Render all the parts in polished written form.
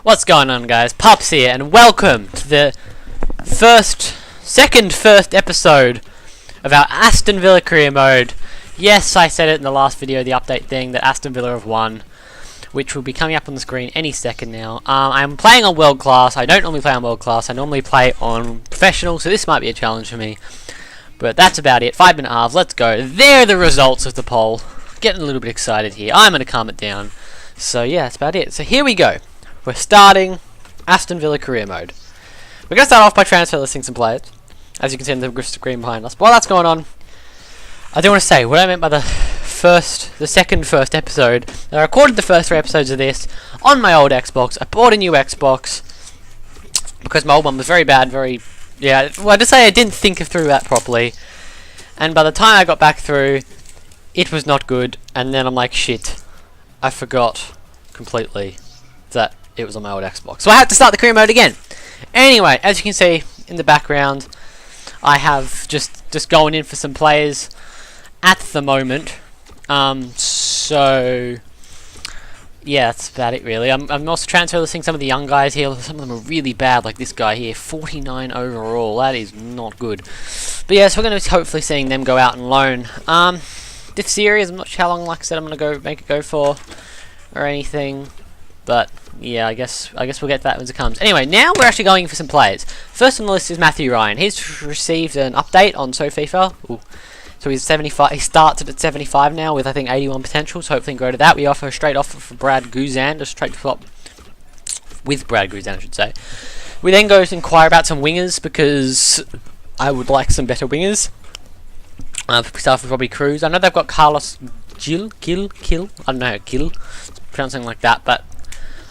What's going on, guys? Pops here, and welcome to the second episode of our Aston Villa career mode. Yes, I said it in the last video, the update thing, that Aston Villa have won, which will be coming up on the screen any second now. I'm playing on World Class. I don't normally play on World Class. I normally play on Professional, so this might be a challenge for me. But that's about it. 5 minute halves. Let's go. There are the results of the poll. Getting a little bit excited here. I'm going to calm it down. So yeah, that's about it. So here we go. We're starting Aston Villa career mode. We're going to start off by transfer listing some players, as you can see on the screen behind us. While that's going on, I do want to say what I meant by the second episode. I recorded the first 3 episodes of this on my old Xbox. I bought a new Xbox because my old one was very bad. Well, I just say I didn't think through that properly, and by the time I got back through, it was not good. And then I'm like, shit, I forgot completely that it was on my old Xbox. So I had to start the career mode again. Anyway, as you can see in the background, I have just going in for some players at the moment. So yeah, that's about it really. I'm also transfer listing some of the young guys here. Some of them are really bad, like this guy here, 49 overall. That is not good. But yeah, so we're going to be hopefully seeing them go out on loan. This series, I'm not sure how long, like I said, I'm going to make it go for or anything. But yeah, I guess we'll get to that when it comes. Anyway, now we're actually going for some players. First on the list is Matthew Ryan. He's received an update on SoFIFA. Ooh. So he's 75. He starts at 75 now with I think 81 potential. So hopefully we can go to that. We offer a straight offer for Brad Guzan, just straight swap with Brad Guzan, I should say. We then go to inquire about some wingers because I would like some better wingers. Start with Robbie Cruz. I know they've got Carlos Gil. I don't know how Gil, pronounce something like that, but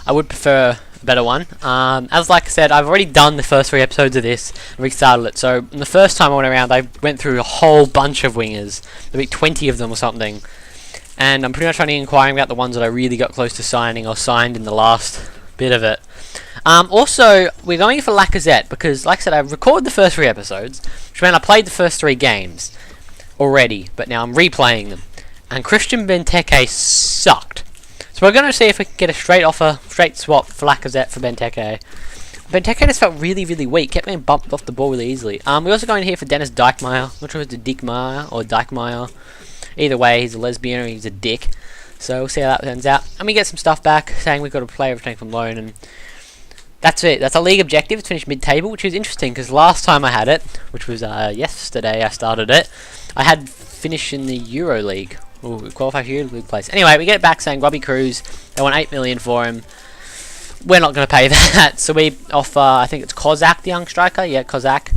I would prefer a better one. As like I said, I've already done the first 3 episodes of this and restarted it. So the first time I went around, I went through a whole bunch of wingers. There'll be 20 of them or something. And I'm pretty much only inquiring about the ones that I really got close to signing or signed in the last bit of it. Also, we're going for Lacazette because, like I said, I've recorded the first 3 episodes, which meant I played the first 3 games already, but now I'm replaying them. And Christian Benteke sucked. So we're going to see if we can get a straight swap for Lacazette for Benteke. Benteke just felt really, really weak. Kept being bumped off the ball really easily. We're also going here for Dennis Dijkmeyer. Not sure if it's Dijkmeyer or Dijkmeyer. Either way, he's a lesbian or he's a dick. So we'll see how that turns out. And we get some stuff back saying we've got a player returning from loan. And that's it. That's our league objective. It's finished mid-table, which is interesting because last time I had it, which was yesterday I started it, I had finished in the Euro League. Ooh, we qualify for Euro League place. Anyway, we get it back saying Robbie Cruz. They want 8 million for him. We're not going to pay that. So we offer, I think it's Kozak, the young striker. Yeah, Kozak.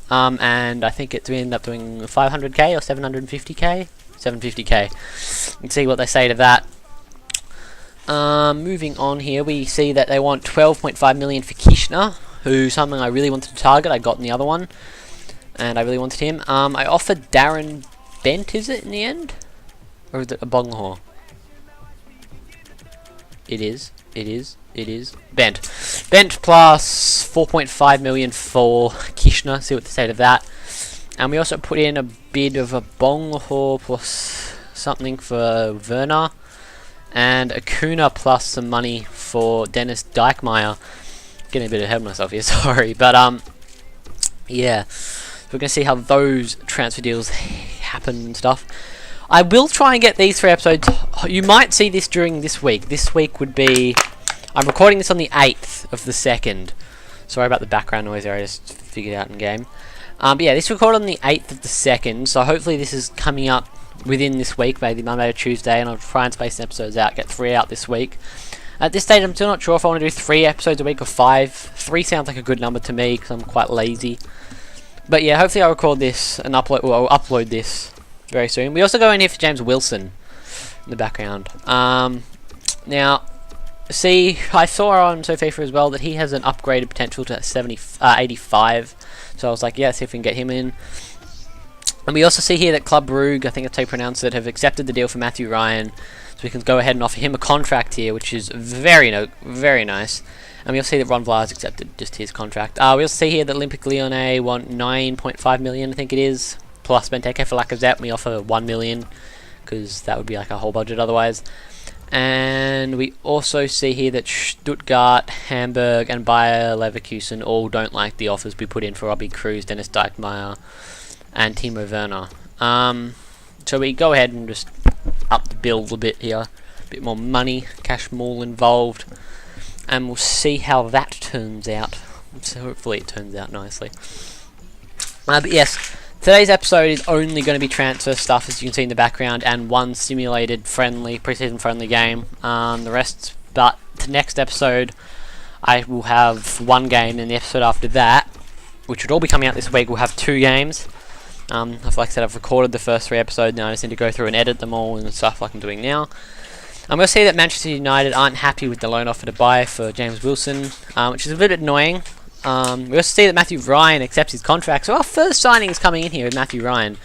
And I think we end up doing 500k or 750k. 750k. Let's see what they say to that. Moving on here, we see that they want 12.5 million for Kishner, who's something I really wanted to target. I got in the other one, and I really wanted him. I offered Darren Bent, is it, in the end? Or is it a Bonghor? It is. Bent plus 4.5 million for Kishner. See what they say to that. And we also put in a bid of a Bonghor plus something for Werner. And Acuna plus some money for Dennis Dijkmeyer. Getting a bit ahead of myself here, sorry. But, yeah. So we're going to see how those transfer deals happen and stuff. I will try and get these 3 episodes. You might see this during this week. This week would be... I'm recording this on the 8th of the 2nd. Sorry about the background noise there. I just figured it out in game. But yeah, this recorded on the 8th of the 2nd. So hopefully this is coming up within this week, maybe Monday or Tuesday, and I'll try and space the episodes out, get 3 out this week. At this stage, I'm still not sure if I want to do 3 episodes a week or 5. 3 sounds like a good number to me, because I'm quite lazy. But yeah, hopefully I'll record this and upload this very soon. We also go in here for James Wilson in the background. Now, see, I saw on SoFIFA as well that he has an upgraded potential to 85. So I was like, yeah, see if we can get him in. And we also see here that Club Brugge, I think that's how you pronounce it, have accepted the deal for Matthew Ryan. So we can go ahead and offer him a contract here, which is very nice. And we also see that Ron Vlaar has accepted just his contract. We also see here that Olympique Lyonnais want 9.5 million, I think it is, plus Benteke for Lacazette. We offer 1 million, because that would be like a whole budget otherwise. And we also see here that Stuttgart, Hamburg, and Bayer Leverkusen all don't like the offers we put in for Robbie Cruz, Dennis Dijkmeyer, and Timo Werner. So we go ahead and just up the bill a bit here. A bit more money, cash more involved. And we'll see how that turns out. So hopefully it turns out nicely. But yes, today's episode is only going to be transfer stuff, as you can see in the background, and one simulated preseason friendly game. The rest, but the next episode, I will have one game, and the episode after that, which would all be coming out this week, we'll have 2 games. Like I said, I've recorded the first 3 episodes, now I just need to go through and edit them all and stuff like I'm doing now. We'll see that Manchester United aren't happy with the loan offer to buy for James Wilson, which is a bit annoying. We also see that Matthew Ryan accepts his contract, so our first signing is coming in here with Matthew Ryan.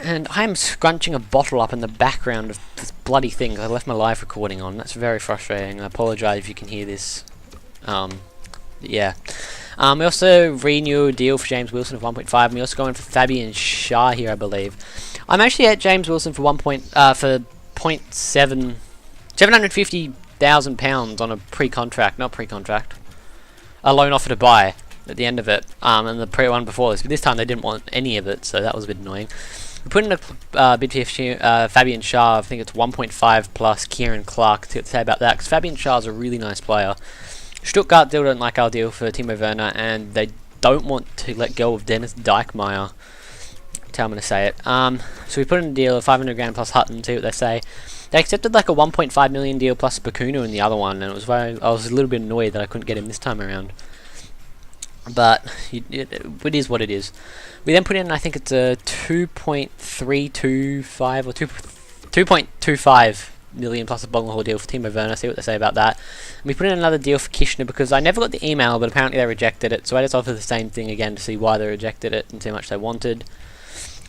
And I'm scrunching a bottle up in the background of this bloody thing I left my live recording on. That's very frustrating. I apologise if you can hear this. Yeah. We also renew a deal for James Wilson of 1.5, and we also go in for Fabian Schär here, I believe. I'm actually at James Wilson for £750,000 on a pre-contract, not pre-contract. A loan offer to buy at the end of it, and the pre-one before this. But this time they didn't want any of it, so that was a bit annoying. We put in a bid for Fabian Schär. I think it's 1.5 plus Kieran Clark. To say about that, because Fabian Schär is a really nice player. Stuttgart still don't like our deal for Timo Werner, and they don't want to let go of Dennis Dijkmeyer. That's how I'm going to say it. So we put in a deal of 500 grand plus Hutton. See what they say. They accepted like a 1.5 million deal plus Bakuna in the other one, and I was a little bit annoyed that I couldn't get him this time around. But it is what it is. We then put in, I think it's a 2.325 or 2.25 million plus a Bonglehor deal for Timo Werner. See what they say about that. And we put in another deal for Kishner because I never got the email, but apparently they rejected it. So I just offered the same thing again to see why they rejected it and see how much they wanted.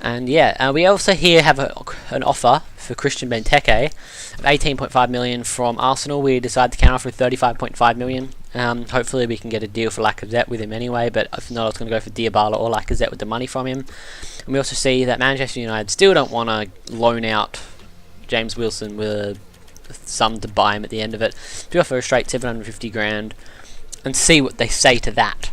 And yeah, we also here have an offer for Christian Benteke of 18.5 million from Arsenal. We decided to counter offer with 35.5 million. Hopefully we can get a deal for Lacazette with him anyway, but if not, I was going to go for Diabala or Lacazette with the money from him. And we also see that Manchester United still don't want to loan out James Wilson with a sum to buy him at the end of it. So we offer a straight 750 grand and see what they say to that.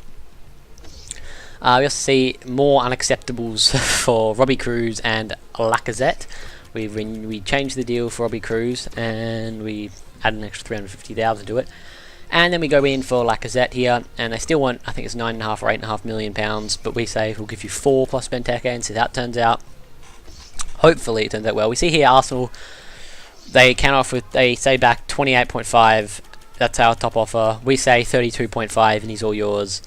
We also see more unacceptables for Robbie Cruz and Lacazette. We changed the deal for Robbie Cruz and we add an extra 350,000 to it. And then we go in for Lacazette here, and they still want, I think it's £9.5 or £8.5 million, but we say we'll give you 4 plus Benteke and see how that turns out. Hopefully it turns out well. We see here Arsenal, they say back 28.5, that's our top offer. We say 32.5 and he's all yours,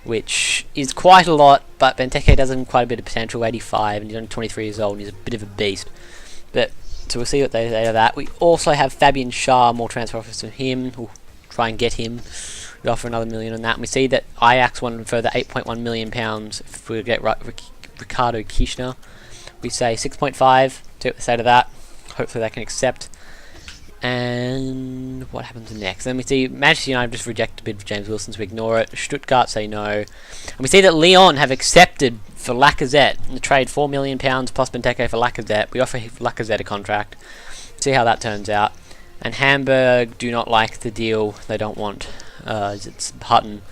which is quite a lot, but Benteke does have quite a bit of potential, 85, and he's only 23 years old and he's a bit of a beast. But so we'll see what they say of that. We also have Fabian Schär, more transfer offers to him. We'll try and get him. We offer another million on that. And we see that Ajax want a further £8.1 million if we get Ricardo Kishner. We say 6.5. See what they say to that. Hopefully they can accept. And what happens next? Then we see Manchester United just reject the bid for James Wilson, so we ignore it. Stuttgart say no. And we see that Lyon have accepted for Lacazette in the trade £4 million plus Benteke for Lacazette. We offer Lacazette a contract. See how that turns out. And Hamburg do not like the deal. They don't want it's Hutton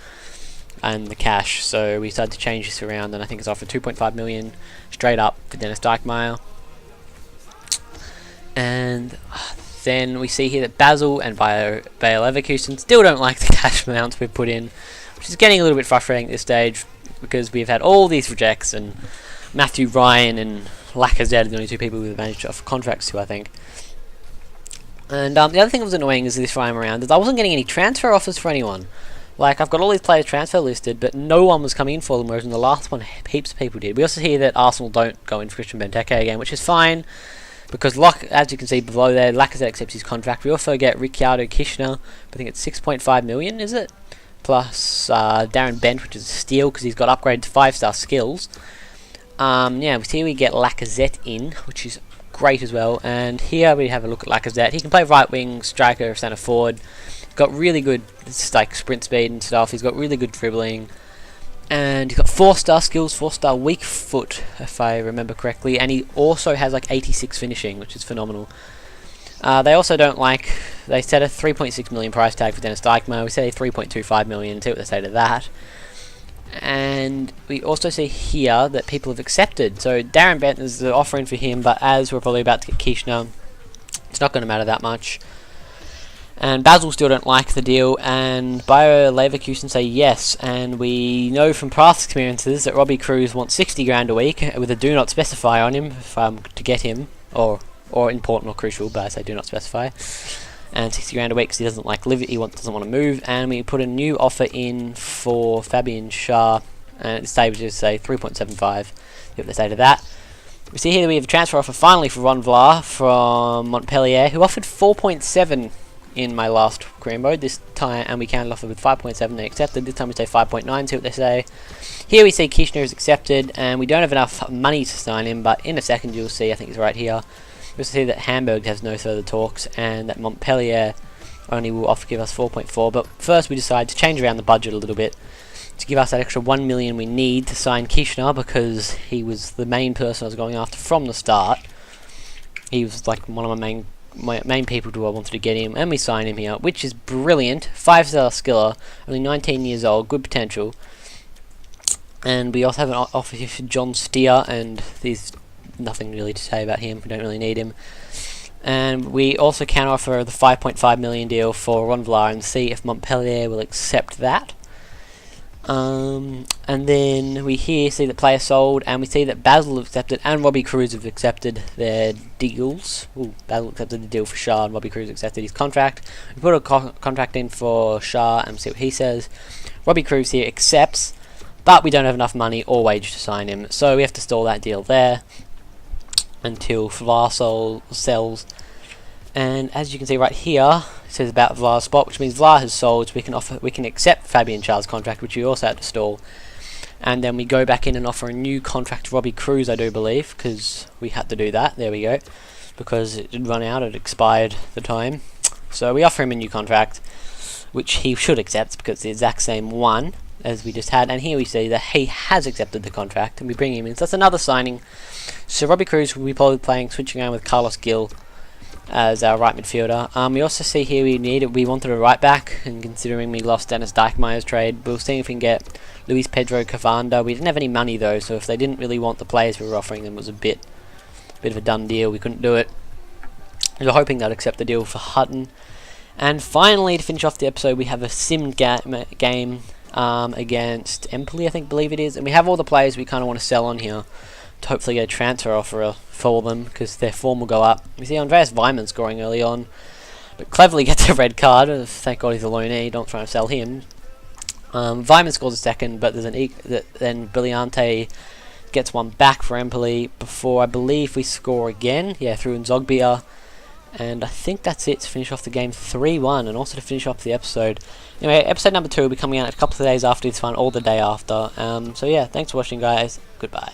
and the cash. So we decided to change this around, and I think it's offered 2.5 million straight up for Dennis Dijkmeyer. And then we see here that Basel and Bayer Leverkusen still don't like the cash amounts we've put in, which is getting a little bit frustrating at this stage because we've had all these rejects, and Matthew Ryan and Lacazette are the only 2 people we've managed to offer contracts to, I think. And the other thing that was annoying is this time around is I wasn't getting any transfer offers for anyone. Like, I've got all these players transfer listed, but no one was coming in for them, whereas in the last one, heaps of people did. We also hear that Arsenal don't go in for Christian Benteke again, which is fine, because as you can see below there, Lacazette accepts his contract. We also get Ricardo Kishner, I think it's 6.5 million, is it? Plus Darren Bent, which is a steal, because he's got upgraded to 5-star skills. Yeah, we see we get Lacazette in, which is great as well. And here we have a look at Lacazette. He can play right wing, striker, centre forward. He's got really good like sprint speed and stuff. He's got really good dribbling, and he's got 4-star skills, 4-star weak foot, if I remember correctly. And he also has like 86 finishing, which is phenomenal. They also don't like. They set a 3.6 million price tag for Dennis Dijkma. We say 3.25 million. See what they say to that. And we also see here that people have accepted. So Darren Bent is the offering for him, but as we're probably about to get Kishner, it's not going to matter that much. And Basel still don't like the deal, and Bayer Leverkusen say yes. And we know from past experiences that Robbie Cruz wants 60 grand a week with a do not specify on him if to get him, or important or crucial, but I say do not specify. And 60 grand a week because he doesn't like live. He doesn't want to move. And we put a new offer in for Fabian Schär, and at this stage we just say 3.75. See what they say to that. We see here that we have a transfer offer finally for Ron Vlaar from Montpellier, who offered 4.7 in my last career mode this time, and we counted offer with 5.7. They accepted. This time we say 5.9. See what they say. Here we see Kishner is accepted, and we don't have enough money to sign him, but in a second you'll see. I think it's right here. We'll see that Hamburg has no further talks, and that Montpellier only will give us 4.4. But first we decide to change around the budget a little bit to give us that extra 1 million we need to sign Kishner, because he was the main person I was going after from the start. He was like one of my main people who I wanted to get him, and we sign him here, which is brilliant. 5-star skiller, only 19 years old, good potential. And we also have an offer here for John Steer, and there's nothing really to say about him. We don't really need him. And we also can offer the 5.5 million deal for Ron Vlaar and see if Montpellier will accept that. And then we here see that player sold, and we see that Basel accepted and Robbie Cruz have accepted their deals. Ooh, Basel accepted the deal for Schär, and Robbie Cruz accepted his contract. We put a contract in for Schär and see what he says. Robbie Cruz here accepts, but we don't have enough money or wage to sign him, so we have to stall that deal there until Vlaar sells. And as you can see right here, it says about Vlaar's spot, which means Vlaar has sold, so we can accept Fabian Schär's contract, which we also had to stall. And then we go back in and offer a new contract to Robbie Cruz, I do believe, because we had to do that. There we go, because it did run out, it expired the time. So we offer him a new contract, which he should accept because it's the exact same one as we just had. And here we see that he has accepted the contract, and we bring him in. So that's another signing. So Robbie Cruz will be probably switching around with Carlos Gil as our right midfielder. We also see here we wanted a right back, and considering we lost Dennis Dijkma's trade, we'll see if we can get Luis Pedro Cavanda. We didn't have any money though, so if they didn't really want the players we were offering them, it was a bit of a done deal. We couldn't do it. We were hoping they'd accept the deal for Hutton. And finally, to finish off the episode, we have a sim game against Empoli, I believe it is, and we have all the players we kind of want to sell on here to hopefully get a transfer offer for them, because their form will go up. We see Andreas Weimann scoring early on, but cleverly gets a red card. Thank God he's a loanee, don't try to sell him. Weimann scores a second, but there's then Brillante gets one back for Empoli before, I believe, we score again. Yeah, through Nzogbia. And I think that's it to finish off the game 3-1, and also to finish off the episode. Anyway, episode number 2 will be coming out a couple of days after this one, or the day after. So yeah, thanks for watching, guys. Goodbye.